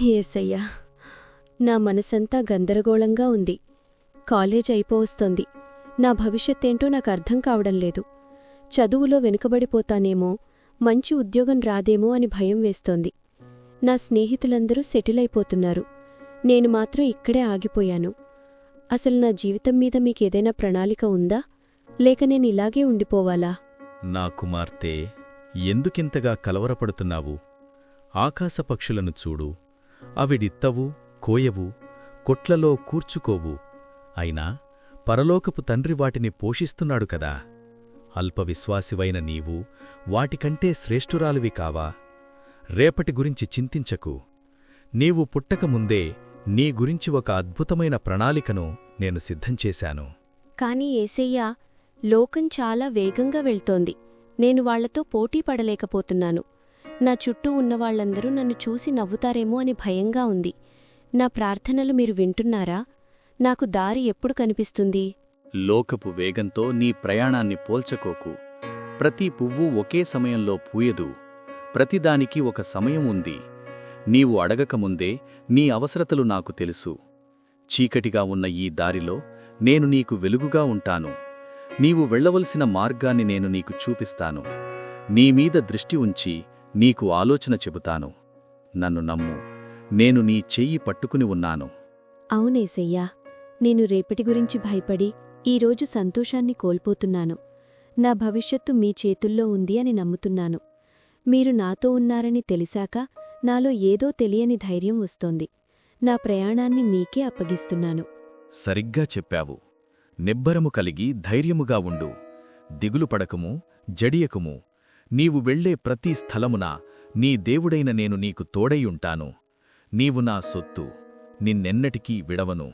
యేసయ్యా, నా మనసంతా గందరగోళంగా ఉంది. కాలేజ్ అయిపోవస్తోంది. నా భవిష్యత్తేంటో నాకర్థం కావడం లేదు. చదువులో వెనుకబడిపోతానేమో, మంచి ఉద్యోగం రాదేమో అని భయం వేస్తోంది. నా స్నేహితులందరూ సెటిల్ అయిపోతున్నారు. నేను మాత్రం ఇక్కడే ఆగిపోయాను. అసలు నా జీవితం మీద మీకేదైనా ప్రణాళిక ఉందా, లేక నేనిలాగే ఉండిపోవాలా? నా కుమార్తె, ఎందుకింతగా కలవరపడుతున్నావు? ఆకాశపక్షులను చూడు. అవిడిత్తవు, కోయవు, కొట్లలో కూర్చుకోవు. అయినా పరలోకపు తండ్రి వాటిని పోషిస్తున్నాడు కదా. అల్పవిశ్వాసివైన నీవు వాటికంటే శ్రేష్ఠురాలివి కావా? రేపటి గురించి చింతించకు. నీవు పుట్టకముందే నీ గురించి ఒక అద్భుతమైన ప్రణాళికను నేను సిద్ధంచేశాను. కాని యేసయ్యా, లోకం చాలా వేగంగా వెళ్తోంది. నేను వాళ్లతో పోటీ పడలేకపోతున్నాను. నా చుట్టూ ఉన్నవాళ్లందరూ నన్ను చూసి నవ్వుతారేమో అని భయంగా ఉంది. నా ప్రార్థనలు మీరు వింటున్నారా? నాకు దారి ఎప్పుడు కనిపిస్తుంది? లోకపు వేగంతో నీ ప్రయాణాన్ని పోల్చకోకు. ప్రతి పువ్వు ఒకే సమయంలో పూయదు. ప్రతిదానికి ఒక సమయం ఉంది. నీవు అడగకముందే నీ అవసరతలు నాకు తెలుసు. చీకటిగా ఉన్న ఈ దారిలో నేను నీకు వెలుగుగా ఉంటాను. నీవు వెళ్లవలసిన మార్గాన్ని నేను నీకు చూపిస్తాను. నీమీద దృష్టి ఉంచి నీకు ఆలోచన చెబుతాను. నన్ను నమ్ము, నేను నీ చెయ్యి పట్టుకుని ఉన్నాను. అవునేసయ్యా, నేను రేపటి గురించి భయపడి ఈరోజు సంతోషాన్ని కోల్పోతున్నాను. నా భవిష్యత్తు మీ చేతుల్లో ఉంది అని నమ్ముతున్నాను. మీరు నాతో ఉన్నారని తెలిసాక నాలో ఏదో తెలియని ధైర్యం వస్తోంది. నా ప్రయాణాన్ని మీకే అప్పగిస్తున్నాను. సరిగ్గా చెప్పావు. నిబ్బరము కలిగి ధైర్యముగా ఉండు. దిగులు పడకము, జడియకుము. నీవు వెళ్లే ప్రతి స్థలమున నీ దేవుడైన నేను నీకు తోడైయుంటాను. నీవు నా సొత్తు, నిన్నెన్నటికీ విడవను.